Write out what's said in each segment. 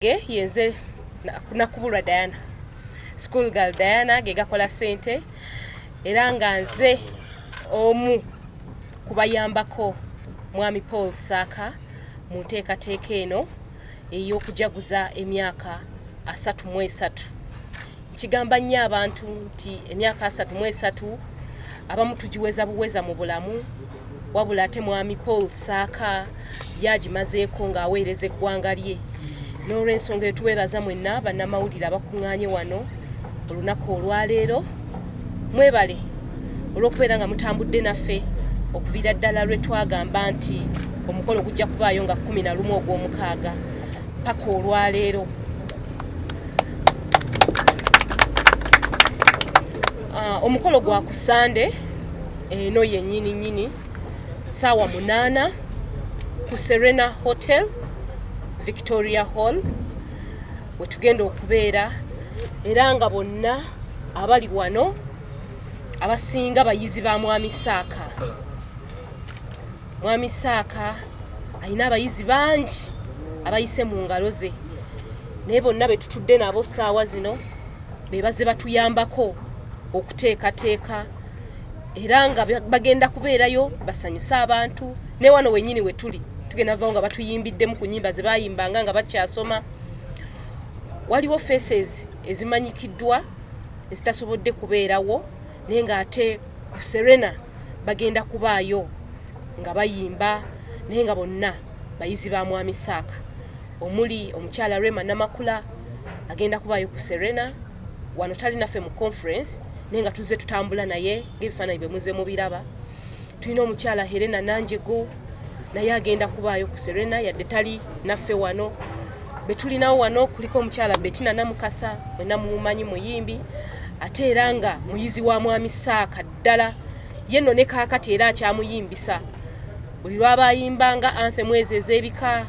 Yenze nakubulwa Diana school girl Diana gegakola sente era nga nze omu kubayambako mwami Paul Ssaka mu nteekateeka eno ey'okujaguza emyaka 33. Kigamba nnyo abantu nti emyaka 33 abamu tugiweza buweza mu bulamu, wabula ate mwami Paul Ssaka yagimazeeko ng'aweereza eggwanga lye. N'olw'ensonga eyo tuweebaza mwenna bannamawulire abakuŋŋaanye wano olunaku olwaleero. Mwebale olw'okubeera nga mutambudde naffe okuviira ddala lwe twagamba nti omukolo gujja kubaayo nga 11 ogw'omukaaga paka olwaleero. Omukolo gwa ku Sande eno yennyini ssaawa 8 ku Serena Hotel Victoria Hall wetugenda okubeera, era nga bonna abali wano abasinga bayizi ba mwami Ssaka. Mwami Ssaka alina abayizi bangi abayise mu ngalo ze, naye bonna betutudde nabo ssaawa zino bebaze batuyambako okuteekateeka era nga bagenda kubeerayo basanyuse abantu. Ne wano wennyini we tuli tugenda vaawo nga batuyimbiddemu ku nnyimba ze bayimbanga nga bakyasoma. Waliwo faces ezimanyikiddwa ezitasobodde kubeerawo, naye ng'ate ku Serena bagenda kubaayo nga bayimba, naye nga bonna bayizi ba mwami Ssaka. Omuli omukyala Rema Namakula agenda kubaayo ku Serena. Wano tali naffe mu conference naye nga tuzze tutambula naye ng'ebifaananyi bye muze mubiraba. Tulina omukyala Helena Nanjego naye agenda kubaayo ku Serena yadde tali naffe wano. Betulinawo wano kuliko omukyala Bettina Namukasa mwenna mumumanyi muyimbi ate era nga muyizi wa mwami Ssaka ddala, yenno ne kaakati era akyamuyimbisa. Buli lwabayimbanga anthem ezo ez'ebika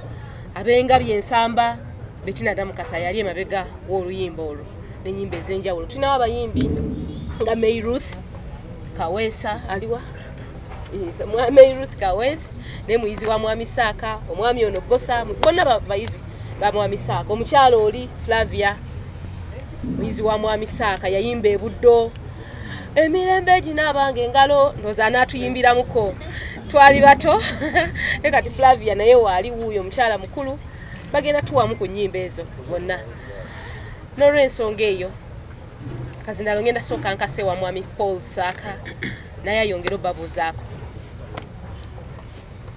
abenga byensamba Bettina Namukasa yali emabega w'oluyimba olwo n'ennyimba ez'enjawulo. Tulinawo abayimbi nga May Ruth Kaweesa aliwa May Ruth Kaweesa ne muyizi wa mwami Ssaka, omwami ono Bosa, bonna bayizi ba mwami Ssaka. Omukyala oli Flavia muyizi wa mwami Ssaka yayimba ebuddo emirembe ginaabanga engalo ndoza anaatuyimbiramuko twali bato ne kati Flavia naye waali wuuyo omukyala mukulu, bagenda tuwamu ku nnyimba ezo bonna. N'olw'ensonga eyo kazindalo ngenda sooka nkase wa mwami Paul Ssaka naye ayongera obbabuuzaako.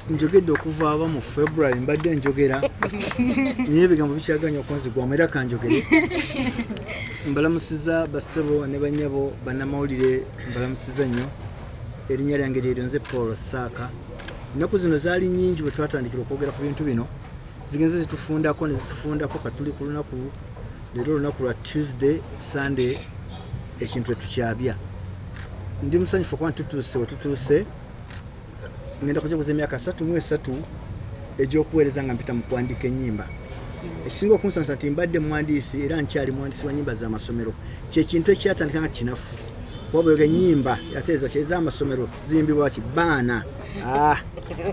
Njogedde okuva aba mu February mbadde njogera naye ebigambo bikyaganya okunzigwamu era kanjogere. Mbalamusiza bassebo ne bannyabo bannamawulire, mbalamusiza nnyo. Erinnya lyange lye nze Paul Ssaka. Ennaku zino zaali nnyingi bwe twatandikira okwogera ku bintu bino, zigenze zitufundako ne zitufundako katuli ku lunaku leero olunaku lwa Tuesday Sunday ekintu etukyabya. Ndi musanyufu okuba tutuuse we tutuuse. Ngenda kujaguza emyaka 33 egy'okuweereza nga mpita mu kuwandiika ennyimba. Ekisinga okunsanyusa nti mbadde muwandiisi era nkyali muwandiisi wa nnyimba z'amasomero. Kyekintu ekyatandika nga kinafu wabwega ennyimba yateeza kyez'amasomero ziyimbibwa kibaana.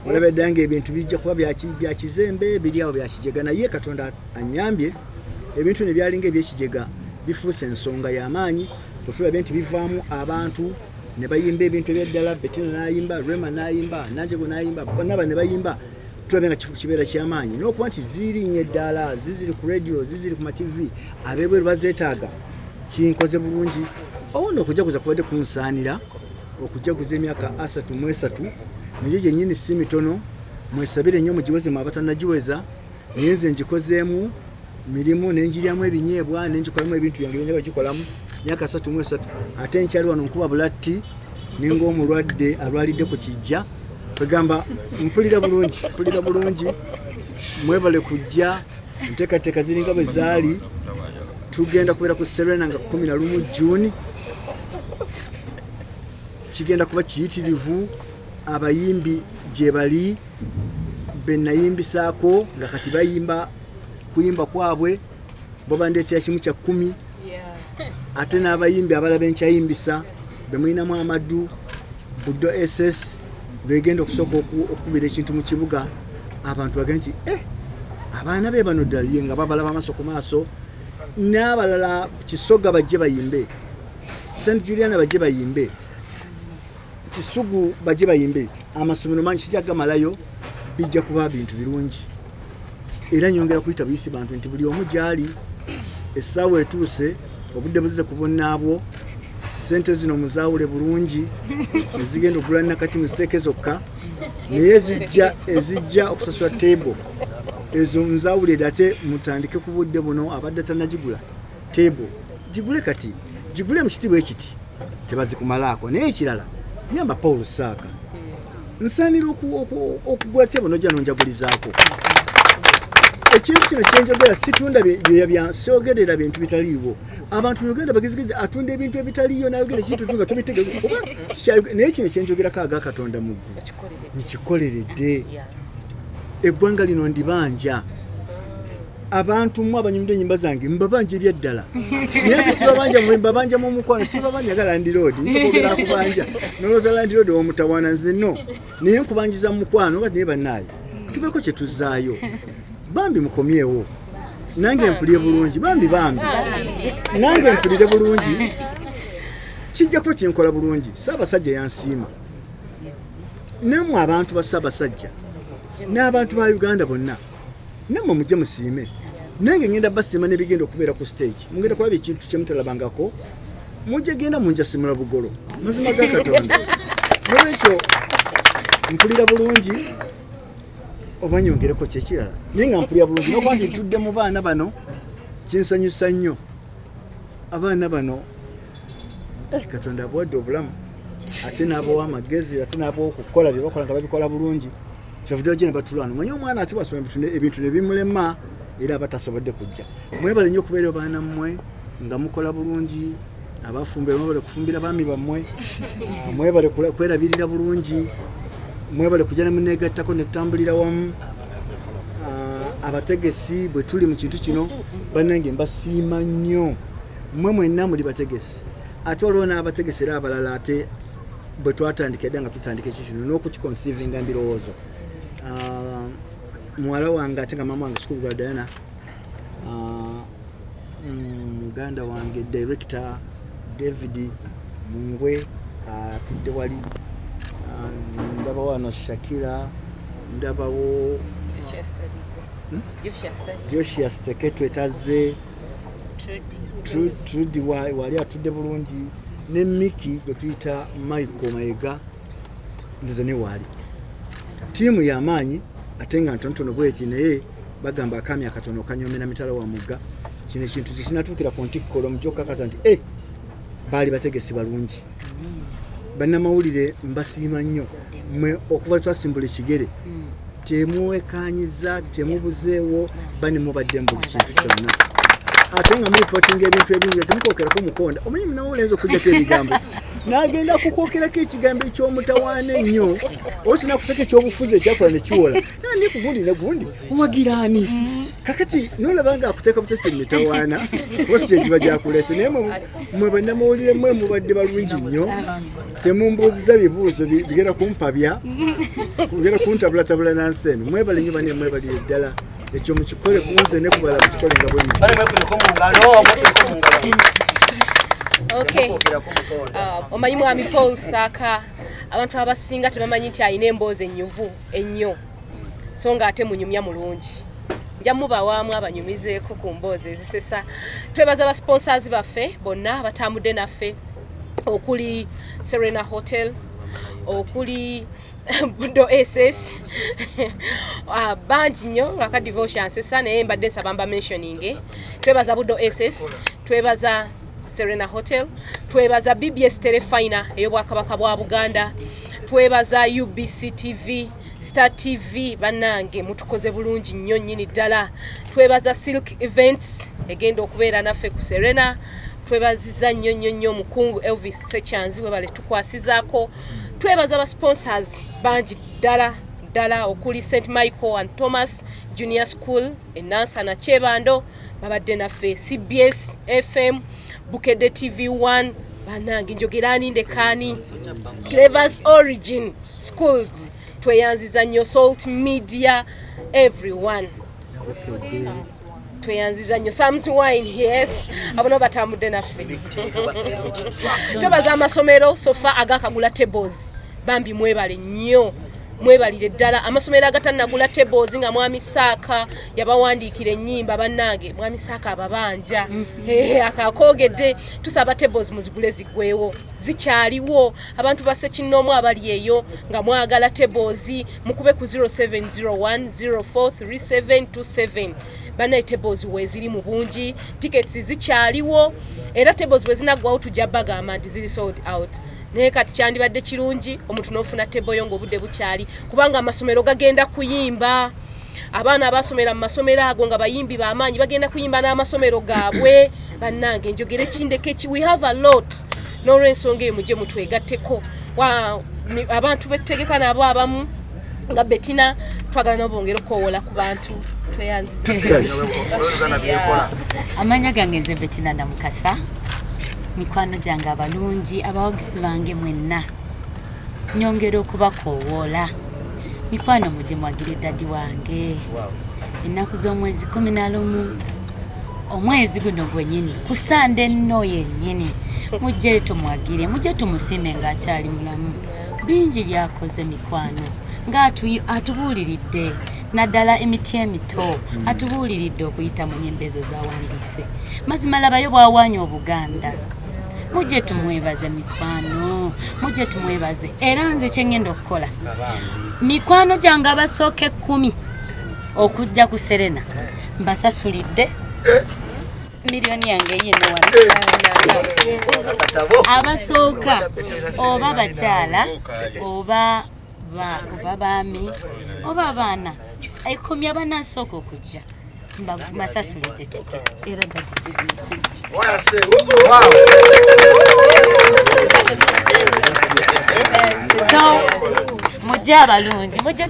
Olabedde nga ebintu bijja kuba bya kizembe biri awo bya kijega, naye Katonda annyambye ebintu ne byalinga ebyekijega bifuuse ensonga y'amaanyi. Otulabye nti bivaamu abantu ne bayimba ebintu ebyeddala. Bettina n'ayimba, Rema n'ayimba, Nanjego n'ayimba, bonna ne bayimba. Tulabye nga kibeera ky'amaanyi n'okuba nti zirinnye eddala, ziziri ku radio, ziziri ku ma-TV, abeebweru bazeetaaga. Kinkoze bulungi ono okujaguza kubadde kunsaanira okujaguza emyaka 33 naye gyennyini si mitono. Mwesabire nnyo mugiweze mu abatannagiweza, naye nze njikozeemu mirimu nenjiryamu ebinyeebwa nenjikolamu ebintu byange byenjagala gikolamu myaka 33. Ate nkyali wano nkuba bulatti ninga omulwadde alwalidde ku kijja. Kwegamba mpulira bulungi. Mwebale kujja nteekateeka ziringa bwe zaali. Tugenda kubeera ku Serena nga 11 June. Kigenda kuba kiyitirivu. Abayimbi gye bali be nayimbisaako nga kati bayimba kuyimba kwabwe bo bandeetera kimu kya 10. Ate n'abayimbi abalaba enkyayimbisa be mulinamu Amaddu Buddo SS begenda okusooka okukubira ekintu mu kibuga abantu bagenda nti abaana be bano ddala ye nga babalaba amaaso ku maaso n'abalala Kisoga bajje bayimbe St Juliana bajje bayimbe Kisugu bajje bayimbe amasomero mangi sijja gamalayo bijja kuba bintu birungi era nyongera kuyita buyisi bantu nti buli omu gyali essaawa etuuse obudde buzize ku bonnaabwo sente zino muzaawule bulungi ezigenda okugula nakati muziteeke zokka naye ezijja okusasula table ezo muzaawulire ate mutandike ku budde buno abadde tannagigula table gigule kati gigule mu kitiibwa ekiti tebazikumalaako naye ekirala yamba Paul Ssaka nsaanira okugula table nojja nonjagulizaako ekintu kino kyenjogera situndha bya syogerera bintu bitaliiwo abantu mu Uganda bagizigezi atunda ebintu ebitaliiyo nayogera ekintu tunga tubitegeeza naye kino kyenjogera kaaga Katonda mu ggulu nkikoleredde eggwanga lino ndibanja abantu mu abanyumide ennyimba zange mbabanja ebyaddala naye ate sibabanja mbabanja mu mukwano sibabanja ga landiroodi nsobogera akubanja noloza landiroodi w'omutawaana nze no naye nkubanjiza mu mukwano kati naye bannaayo tubeko kye tuzzaayo bambi mukomyewo nange mpulire bulungi bambi nange mpulire bulungi kijja kuba kinkola bulungi Ssaabasajja yansiima nammwe abantu ba Ssaabasajja n'abantu ba Uganda bonna nammwe mujje musiime nange ngenda basiima n'ebigenda okubeera ku stage mugenda kulaba ekintu kye mutalabangako mujje genda munjasimula bugolo mazima ga Katonda nolwekyo mpulira bulungi oba nyongereko kyekirala naye nga mpulira bulungi nokuba nti ntudde mu baana bano kinsanyusa nnyo abaana bano Katonda abawadde obulamu ate n'abawa amagezi ate n'abawa okukola bye bakola nga babikola bulungi kyavuddeyo gye ne batulwana manye omwana ate basoma ebintu ne bimulema era abatasobodde kujja mwebale nnyo okubeera baana mmwe nga mukola bulungi abafumbira mwebale kufumbira baami bammwe mwebale kwerabirira bulungi mwebale kujja ne muneegattako ne tutambulira wamu abategesi bwe tuli mu kintu kino bannange mbasiima nnyo mmwe mwenna muli bategesi ate olwo n'abategesi era abalala ate bwe twatandika edda nga tutandika ekyo kino n'okukiconsivinga mbirowoozo muwala wange ate nga mama wange Sukulu Diana muganda wange director David Mungwe atudde wali ndaba wano Shakira ndabawo Joshua Steke twetaze Trudy wali atudde bulungi ne Miki gwe tuyita Michael Mayiga ndizo ne wali tiimu y'amaanyi ate nga ntonotono bweti naye bagamba akamya akatono kanyomera mitala wa mugga kino ekintu kinatuukira ku ntikkolo mujokakaza nti baali bategesi balungi bannamawulire mbasiima nnyo mmwe okuva twasimbula ekigere temuwekanyiza temubuzeewo bane mubadde mu buli kintu kyonna ate nga muripotinga ebintu ebingi temukwokerako mukonda omanyi munawulenza okujjako ebigambo n'agenda kukwokerako ekigambo eky'omutawaana ennyo osina kuseka ekyobufuzi ekyakola ne kiwola nani kugundi ne gundi owagiraani kakati nolaba nga akuteeka butesi mitawaana osi egiba gyakulese naye mwe bannamawulire mmwe mubadde balungi nnyo temumbuuziza bibuuzo bigera kumpabya bigera kuntabulatabula nansi eno mwebale nnyo bane mwebalire ddala ekyo mukikole kunze ne kubala mukikole nga bwenni Okay. Omanyi mwami Paul Ssaka abantu abasinga tebamanyi nti alina emboozi ennyuvu ennyo so nga ate munyumya mulungi nja mubawaamu abanyumizeeko ku mboozi ezisesa twebaza ba sponsors baffe bonna batambudde naffe okuli Serena Hotel okuli Budo SS bangi nnyo lwaka devotion nsesa naye mbadde nsaba mba mentioning twebaza Budo SS twebaza Serena Hotel twebaza BBS Telefina ey'Obwakabaka bwa Buganda twebaza UBC TV Star TV bannange mutukoze bulungi nnyo nnyini ddala twebaza Silk Events egenda okubeera naffe ku Serena twebaziza nnyo mukungu Elvis Sechanzi webale tukwasizaako twebaza ba sponsors bangi ddala okuli St Michael and Thomas Junior School Enansa na Chebando babadde naffe CBS FM Bukedde TV1 banange njogerani ndekani Clever's Origin Schools tweyanziza nnyo Salt Media everyone tweyanziza nnyo Sam's wine yes abono batambudde naffe twebaza amasomero sofa agakagula tables bambi mwebale nnyo mwebalire ddala amasomero agatanagula tables nga mwami Ssaka yabawandiikira ennyimba bannange mwami Ssaka ababanja akakogedde tusaba tables muzigule zigwewo zikyaliwo abantu basse kinoomu abali eyo nga mwagala tables mukube ku 0701043727 banaye tables weziri mu bungi tickets zikyaliwo era tables bwezinagwawo tujja bagamba nti ziri sold out naye kati kyandibadde kirungi omuntu n'ofuna table yo ng'obudde bukyali kubanga amasomero gagenda kuyimba abaana abasomera mu masomero ago nga bayimbi b'amaanyi bagenda kuyimba n'amasomero gaabwe bannange njogere kindeke we have a lot n'olw'ensonga eyo mujje mutwegatteko abantu betutegeka nabo abamu nga Bettina twagala nabo bongera okwowola ku bantu tweyanziza amanya gange nze Bettina Namukasa mikwano gyange abalungi abawagizi bange mwenna nyongera okubakoowoola mikwano mujje mwagire dadi wange ennaku z'omwezi 11 omwezi guno gwennyini ku Sande nno yennyini mujje tumwagire mujje tumusiime ng'akyali mulamu bingi byakoze mikwano ng'atubuuliridde naddala emiti emito atubuuliridde okuyita mu nnyimba ezo z'awandiise mazima labayo bw'awaanya Obuganda mujje tumwebaze mikwano mujje tumwebaze era nze kye ngenda okukola mikwano gyange abasooka 10 okujja ku Serena mbasasulidde miliyoni yange yino wala abasooka oba bakyala oba baami oba abaana 10 abanasooka okujja masasulidde ticket era dadi zizinesi so mujje abalungi mujje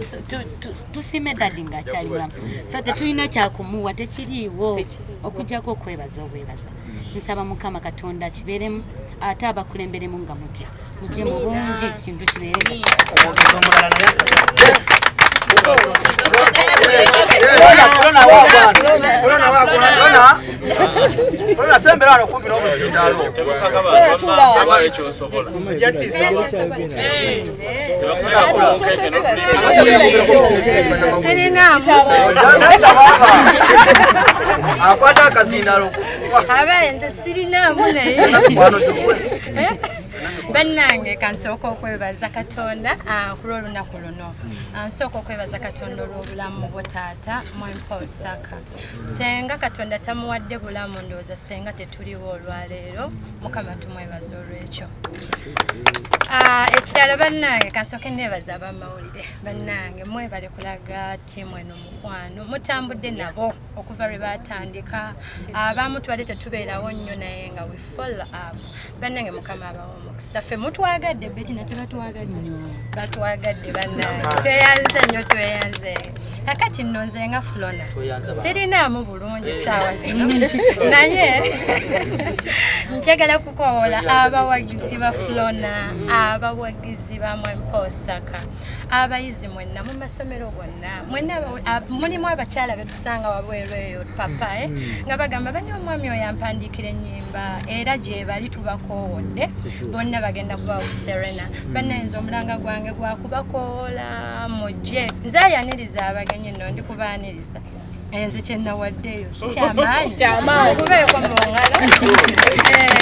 tusime dadi ng'akyali mulamu ffe tetulina kyakumuwa tekiriiwo okujjako okwebaza obwebaza nsaba Mukama Katonda kibeeremu ate abakulemberemu nga mujje mu bungi kintu kibeere akwata akazindalo abenze Serena mune bannange kansooka okwebaza Katonda ku lw'olunaku luno nsooka okwebaza Katonda olw'obulamu bwo taata mwami Paul Ssaka senga Katonda tamuwadde bulamu ndowooza senga tetuliwo olwaleero Mukama tumwebaza olw'ekyo ekirala bannange kansooke neebaza abamawulire bannange mwebale kulaga ttiimu eno mukwano mutambudde nabo okuva lwe baatandika abamu tubadde tetubeerawo nnyo naye nga we follow up bannange Mukama abawo omukisa ffe mutwagadde Bettina tebatwagadde batwagadde bannange tweyanze nnyo tweyanze kakati nno nze nga Flona sirinaamu bulungi saawa zino naye njagala kukoola abawagizi ba Flona abawagizi ba mwami Paul Ssaka abayizi mwenna mu masomero gonna mwenna mulimu abakyala betusanga wabweru eyo papa nga bagamba bani omwami oyo ampandiikira ennyimba era gye bali tubakoowodde bonna bagenda kuba ku Serena bannayinza omulanga gwange gwakubakoola mujje nzayaniriza abagenyi nno ndikubaaniriza enze kyennawaddeyo si kyamaanyi okubeeko mu ngalo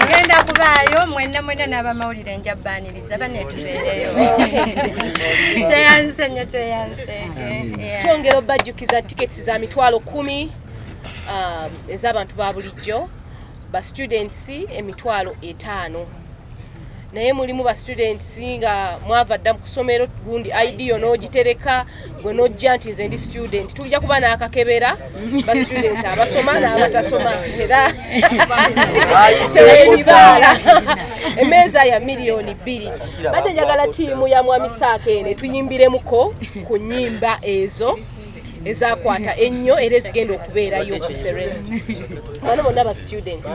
ngenda kubaayo mwenna n'abamawulire nja bbaaniriza baneetubeereyo teyanze nnyo teyanze twongera obajjukiza tiketi za mitwalo 10 ez'abantu ba bulijjo ba students emitwalo 5 naye mulimu ba students nga mwava dda mu kusomero gundi ID yo n'ogitereka gwe n'ojja nti nze ndi student tujja kuba n'akakebera ba students abasoma n'abatasoma era emmeeza ya miliyoni 2 badde njagala ttiimu ya mwami Ssaka ene tuyimbiremuko ku nnyimba ezo ezakwata ennyo era ezigenda okubeerayo ku Serena bano bonna ba students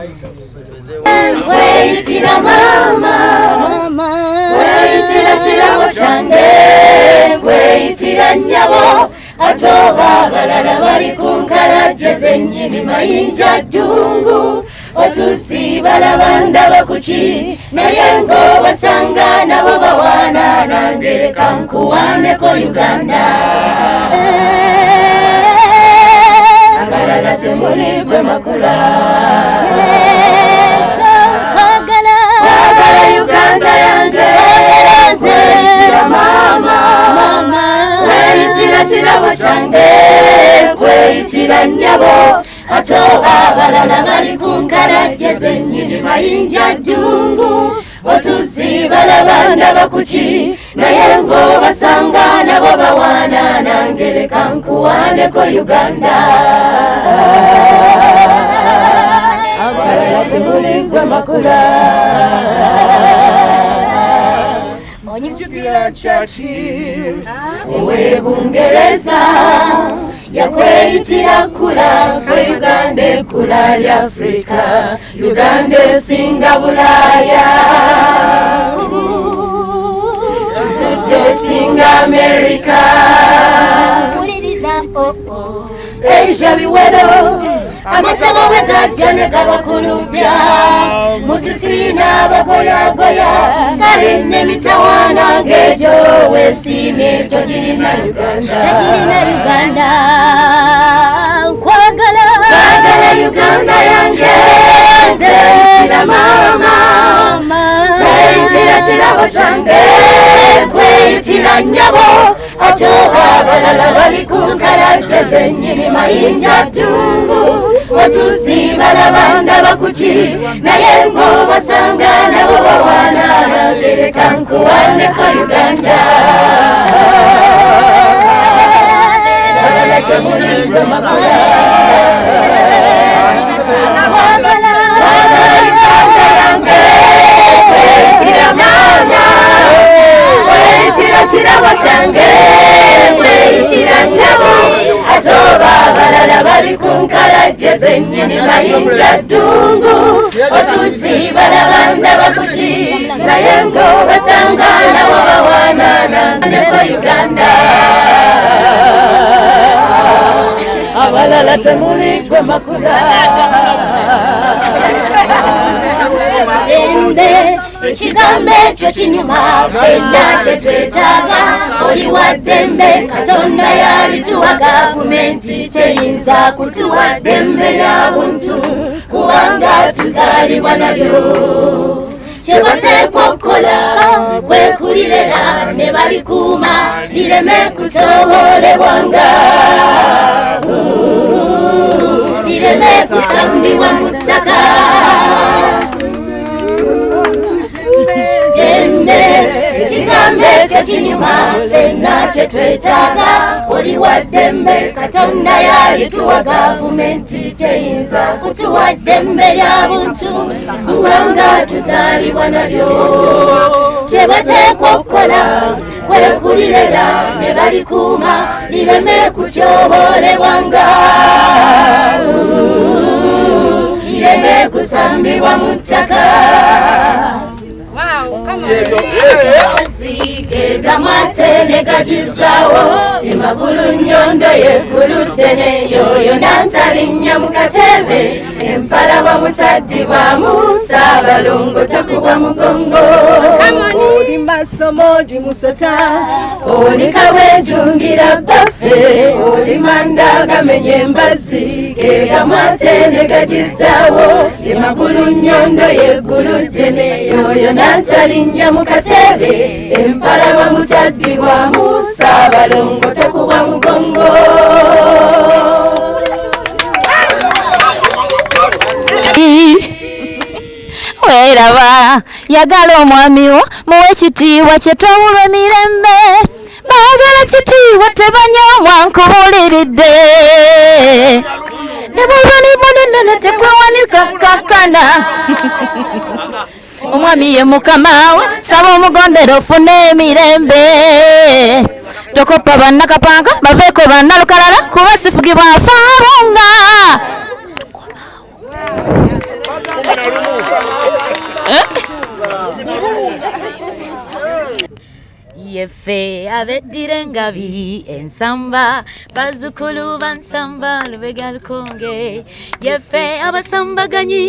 Weyitira mama weyitira kirago kyange weyitira nnyabo atoba balala bali ku nkalajje zennyini mayinja ddungu otusi balaba ndaba kuki naye ng'obasanga nabo bawaana nange leka nkuwaaneko Uganda abalala temuli gwe makula kwagala Uganda yange kweyitira mama kweyitira kirabo kyange kweyitira nnyabo ate abalala bali ku nkalajje zennyini mayinja ddungu otuzi balaba ndaba kuki naye ng'obasanga nabo bawaana nange leka nkuwaaneko Uganda abalala temuli gwe makula onyijukira Churchill owe Bungereza yakweyitira kula kwe Uganda ekula lya Afrika Uganda esinga Bulaaya kizudde esinga Amerika Asia biwero amatabo bwe gajja ne gabakulubya musisi n'abagoyagoya kale n'emitawaana ng'egyo weesiimye togirina Uganda kwagala Uganda yange kweyitira mama kweyitira kirabo kyange kweyitira nnyabo ate abalala bali ku nkalajje zennyini mayinja ddungu otusi balaba ndaba kuki naye ng'obasanga nabo bawaana nange leka nkuwaaneko Uganda balala temuli gwe makula kwagala Uganda yange kweyitira mama kweyitira kirabo kyange kweyitira nnyabo ate abalala bali ku nkalajje zennyini mayinja ddungu otusi balaba ndaba kuki naye ng'obasanga nabo bawaana nange Uganda abalala temuli gwe makula ekigambo ekyo kinyuma ffenna kye twetaaga oli wa ddembe Katonda yalituwa gavumenti teyinza kutuwa ddembe lya buntu kubanga tuzaalibwa nalyo kye bateekwa okukola kwe kulirera ne balikuuma lireme kusobolebwanga lireme kusambibwa mu ttaka ekigambo ekyo kinyuma ffenna kye twetaaga oli wa ddembe Katonda yalituwa gavumenti teyinza kutuwa ddembe lya buntu kubanga tuzaalibwa nalyo kye bateekwa okukola kwe kulirera ne balikuuma lireme kutyobolebwanga lireme kusambibwa mu ttaka gamate negazizaawo emagulu nnyondo yeggulu ttene yoyo nantalinnya mu katebe empalabwa mutaddibwamu Saabalongo takubwa mugongo oli masomo gimusota oli kawenjungira baffe oli manda gamenye embazi gegamate negazizaawo emagulu nnyondo yeggulu ttene yoyo nantalinnya mu katebe empalabwa mutaddibwamu Saabalongo takubwa mugongo weraba yagala omwami wo muwe ekitiibwa kye towulwa emirembe baagala kitiibwa tebanyomwa nkubuliridde ne bwolwali munene tekwewanika kakkana omwami ye mukamawe saba omugondera ofune emirembe tokopa bannakapanga baveeko bannalukalala kuba sifugibwa afaabunga ye yefe abeddira engabi ensamba bazzukulu bansamba lubega lukonge yefe abasambaganyi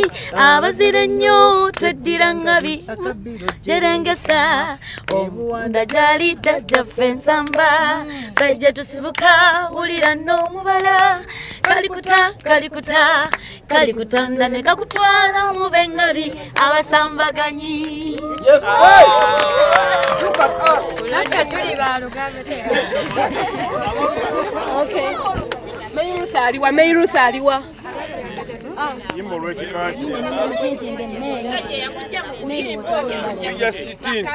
abazira ennyo tweddira ngabi jerengesa omunda gyali tajjaffe ensamba fejje tusibuka wulira n'omubala kalikutanda ne kakutwala mu bengabi abasambaganyi. Look at us. Okay. Mayruth aliwa. Yimbo lw'ekikaati. Just tin.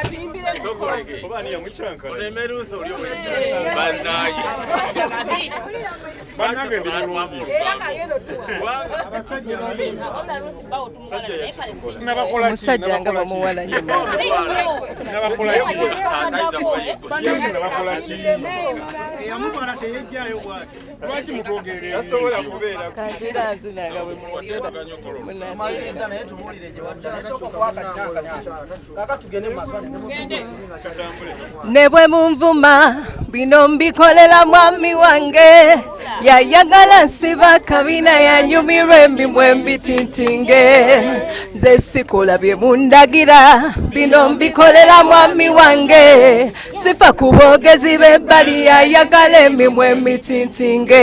Oba ni yamuchankala. Olemeruso oli bannaye. Banange ndi mulungi. Musajja nga bamuwala nnyo. Nabakola yamutwala teyejjayo bwati. Lwaki mutwogerera? Asobola kubeera. Kanjira nzinaga bwe muwogera. Maliriza naye tumuwulire gye wajja. Sooka kwakanyaka kaka tugende mu maaso ne bwe munvuma bino mbikolera mwami wange yayagala nsiba kabina yanyumirwa emimwa embitintinge nze sikola bye mundagira bino mbikolera mwami wange sifa ku boogezi b'ebbali yayagala emimwa emitintinge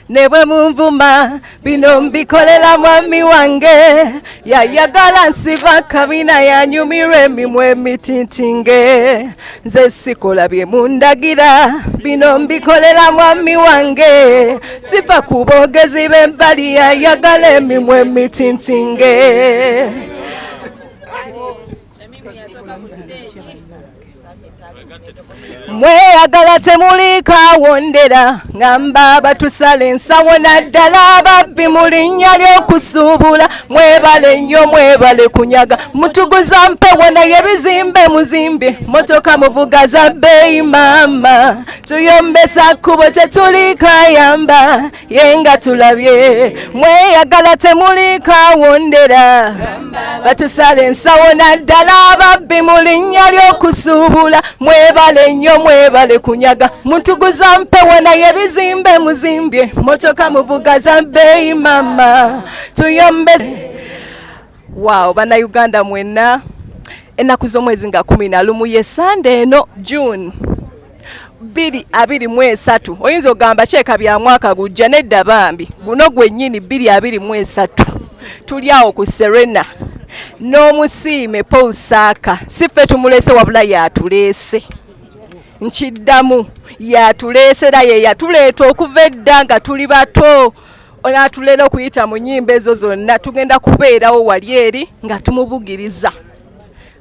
ne bwe munvuma bino mbikolera mwami wange yayagala nsiba kabina yanyumirwa emimwa emitintinge nze sikola bye mundagira bino mbikolera mwami wange sifa ku boogezi b'ebbali yayagala emimwa emitintinge. Mweyagala temuliko awondera ngamba batusala ensawo naddala ababbi mu linnya ly'okusuubula mwebale nnyo mwebale kunyaga mutuguza mpewo naye bizimbe muzimbye motoka muvuga za bbeeyi maama tuyombesa kkubo tetuliko ayamba yenga tulabye mweyagala temuliko awondera batusala ensawo naddala ababbi mu linnya ly'okusuubula mwebale nnyo mwebale kunyaga mutuguza mpewo naye bizimbe muzimbye motoka muvuga za bbeeyi mama tuyombe. Wow, bannayuganda mwenna ennaku z'omwezi nga 11 ye Sunday eno June 2023 oyinza ogamba kyeka bya mwaka gujja nedda bambi guno gwennyini 2023 tuli awo ku Serena n'omusiime Paul Ssaka siffe tumulese wabula yatuleese nkiddamu yatuleesera ye yatuleeta okuva edda nga tuli bato onatulera okuyita mu nnyimba ezo zonna tugenda kubeerawo wali eri nga tumubugiriza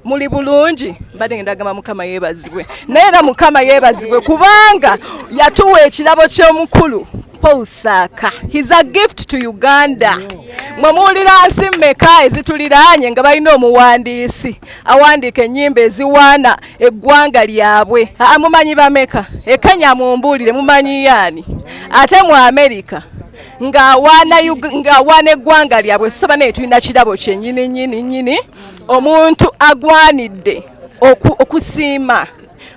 muli bulungi mbadde ngenda gamba Mukama yeebazibwe naye era Mukama yeebazibwe kubanga yatuwa ekirabo ky'omukulu Paul Ssaka. He's a gift to Uganda. Mwamuulira nsi mmeka ezituliraanye nga balina omuwandiisi awandiika ennyimba eziwaana eggwanga lyabwe. Mumanyi bameka? Ekenya mumbuulire mumanyi yaani? Ate mu America ng'awaana eggwanga lyabwe soba naye tulina kirabo kyennyini omuntu agwanidde okusiima.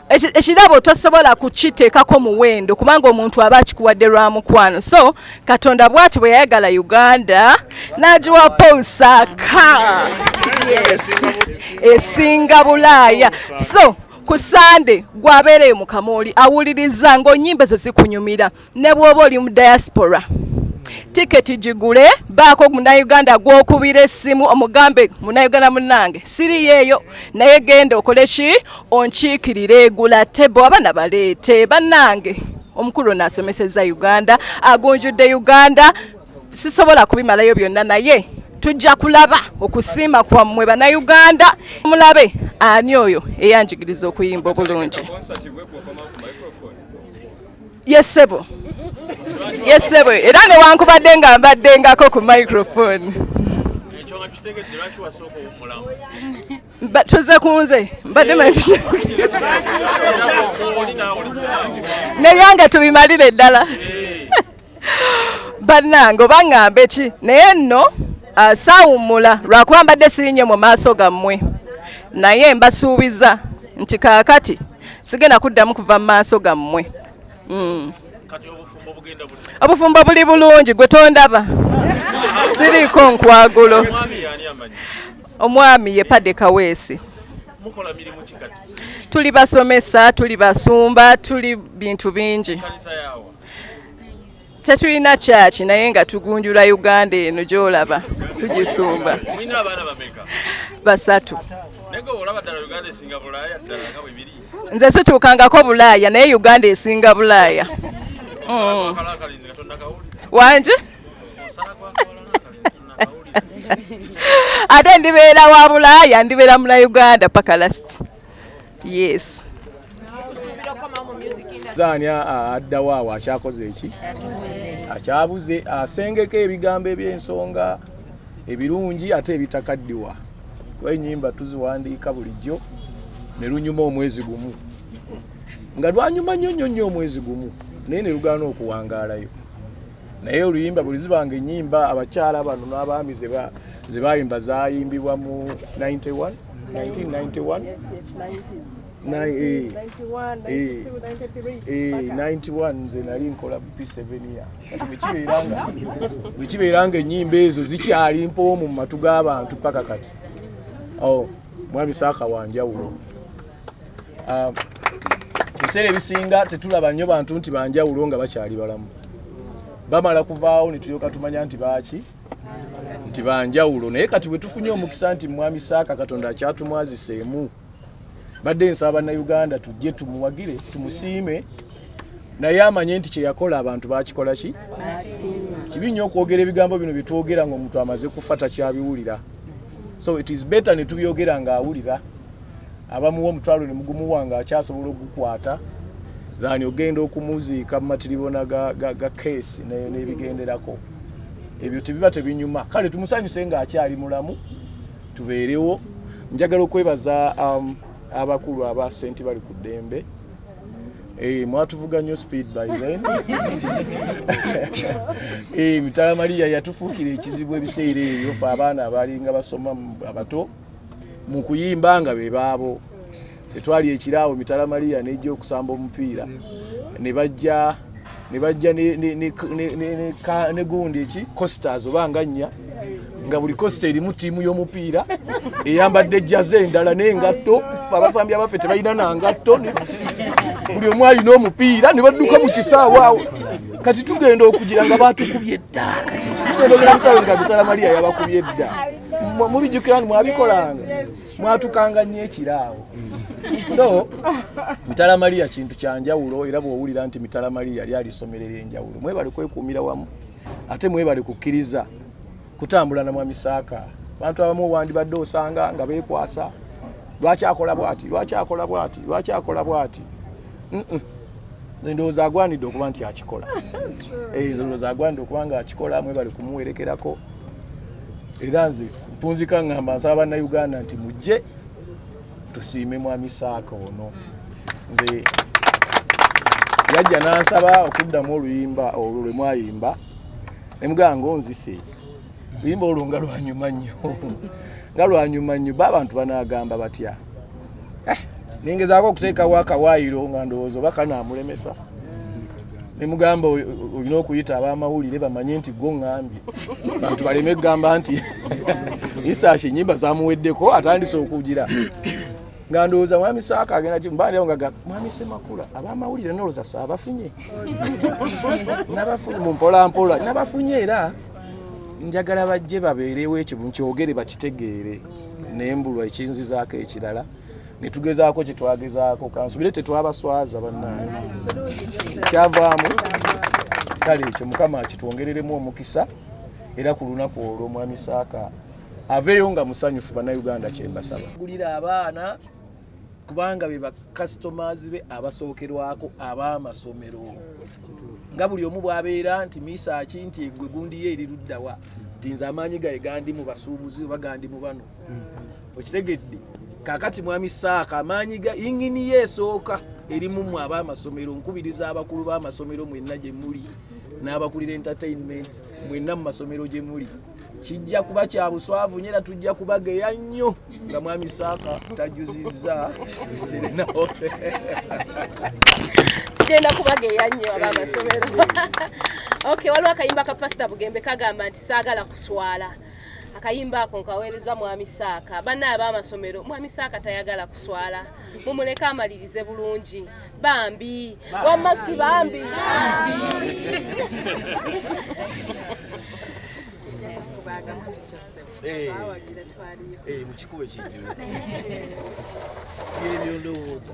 Ekirabo tosobola kukiteekako muwendo kubanga omuntu aba akikuwadde lwa mukwano. So Katonda bw'ati bwe yayagala Uganda n'agiwa Paul Ssaka. Yes. Esinga Bulaaya. So ku Sunday gwabeereyo mu Kamooli awuliriza ng'onnyimba ezo zikunyumira ne bw'oba oli mu diaspora. Tiketi gigule baako munnayuganda gw'okubira essimu omugambe munnayuganda munnange siri yeeyo naye genda okole ki onkiikirire egula tebo abaana baleete bannange omukulu n'asomeseza Uganda agunjudde Uganda sisobola kubimalayo byonna naye tujja kulaba okusiima kwammwe bannayuganda mulabe ani oyo eyanjigiriza okuyimba obulungi. Yesebo era newankubadde nga mbaddengako ku microphone tuze kunze mbadde nebyange tubimalire ddala bannange obaŋŋambe ki naye nno saawummula lwakuba mbadde sirinye mu maaso gammwe naye mbasuubiza nti kaakati sigenda kuddamu kuva mu maaso gammwe. Obufumbo buli bulungi gwe tondaba siriiko nkwagulo. Omwami ye Padde Kaweesi. Tuli basomesa, tuli basumba, tuli bintu bingi. Tetulina kyaki naye nga tugunjula Uganda eno gy'olaba tugisumba. Basatu. Nze situukangako Bulaaya naye Uganda esinga Bulaaya. Wanje? Ate ndibeera wa Bulaaya ndibeera muna Uganda paka last. Yes. Zania addawo awo akyakoze eki? Akyabuze asengeko ebigambo eby'ensonga ebirungi ate ebitakaddiwa. Kuba ennyimba tuziwandiika bulijjo ne lunyuma omwezi gumu. Nga lwanyuma nnyo omwezi gumu naye ne lugaana okuwangaalayo. Naye oluyimba buli zibanga ennyimba abakyala bano n'abaami ze baayimba zaayimbibwa mu 1991 91 nze nali nkola P7 bwekibeeranga ennyimba ezo zikyali mpoomu mu matu g'abantu paka kati. Mwami Ssaka wanjawulo. Ebiseera ebisinga tetulaba nnyo bantu nti banjawulo nga bakyali balamu. Bamala kuvaawo ne tulyoka tumanya nti baaki nti banjawulo. Naye kati bwe tufunye omukisa nti Mwami Ssaka Katonda akyatumwaziseemu, badde nsaba Bannayuganda tujje tumuwagire tumusiime, naye amanye nti kye yakola abantu baakikola ki? Kibi nnyo okwogera ebigambo bino bye twogera ng'omuntu amaze kufa takyabiwulira. So it is better ne tubyogera ng'awulira. Abamuwa omutwalo ne mugumuwa ng'akyasobola okugukwata, zaani ogenda okumuziika mu matiribona ga case n'ebigenderako. Ebyo tebiba tebinyuma. Kale tumusanyuse ng'akyali mulamu, tubeerewo. Njagala okwebaza abakulu aba senti bali ku ddembe. Mwatuvuga nnyo speed by then. Mitala Maria yatufuukira ekizibu ebiseera ebyo ffe abaana abalinga basoma abato mu kuyimba nga be baabo. Tetwali ekiraawo Mitala Maria n'ejja okusamba omupiira ne bajja ne gundi eki Costas oba nga nnya nga buli Costa erimu ttiimu y'omupiira eyambadde jjaze endala n'engatto. Ffe abasambi abaffe tebalina nangatto, buli omu alina omupiira ne badduka mu kisaawe awo. Kati tugenda okugira nga batukubye dda. Tugenda ogera musaawe nga Mitala Maria yabakubye dda. Mubijjukira nti mwabikolanga, mwatukanga nnyo ekiraawo. So Mitala Maria kintu kyanjawulo, era bw'owulira nti Mitala Maria yali alisomerera enjawulo. Mwebale kwekuumira wamu ate mwebale kukkiriza kutambula na Mwami Ssaka. Bantu abamu wandibadde osanga nga beekwasa, lwaki akola bw'ati. Ndowooza agwanidde okuba nti akikola. Ndowooza agwanidde okuba nga akikola, mwebale kumuwerekerako. Era nze mpunzika ngamba nsaba Bannayuganda nti mujje tusiime Mwami Ssaka ono. Nze yajja n'ansaba okuddamu oluyimba olwo lwe mwayimba, ne mugamba ngonzise luyimba olwo nga lwanyuma nnyo abantu banaagamba batya. Ningezaako okuteekawo akawaayiro nga ndowooza oba kanaamulemesa. Ne mugamba olina okuyita ab'amawulire bamanye nti gwo ŋŋambye, bantu baleme kugamba nti Isaaki ennyimba zamuweddeko atandise okugira. Nga ndowooza Mwami Ssaka agenda kimbanirawo nga Mwami Ssemakula ab'amawulire nolowooza saabafunye nabafunye mu mpolampola nabafunye, era njagala bajje babeerewo ekyo nkyogere bakitegeere. Nembulwa ekinzizaako ekirala ne tugezaako kye twagezaako, kansubire tetwabaswaza bannange kyavaamu. Kale ekyo Mukama kitwongereremu omukisa, era ku lunaku olwo Mwami Ssaka aveeyo nga musanyufu. Bannayuganda kye mbasaba gulira abaana kubanga be bakasitomazi be abasookerwako ab'amasomero, nga buli omu bw'abeera nti Isaaki nti egwe gundi ye eri luddawa, nti nze amaanyi gaye gandi mu basuubuzi oba gandi mu bano. Okitegedde? Kaakati Mwami Ssaka amaanyi ga yingini ye esooka erimu mu ab'amasomero. Nkubiriza abakulu b'amasomero mwenna gye muli n'abakulira entertainment mwenna mu masomero gye muli, kijja kuba kya buswavu nyera tujja kubageya nnyo nga mwami Ssaka tajuzizza Serena Hotel. Tugenda kubageya nnyo abamasomero. Okay, waliwo akayimba ka Pastor Bugembe kagamba nti saagala kuswala. Akayimba ako nkaweereza mwami Ssaka. Banna abamasomero mwami Ssaka tayagala kuswala. Mumuleka amalirize bulungi. Bambi. Wamasi bambi. Mukikuba ekijjulo. Ebyo ndowooza.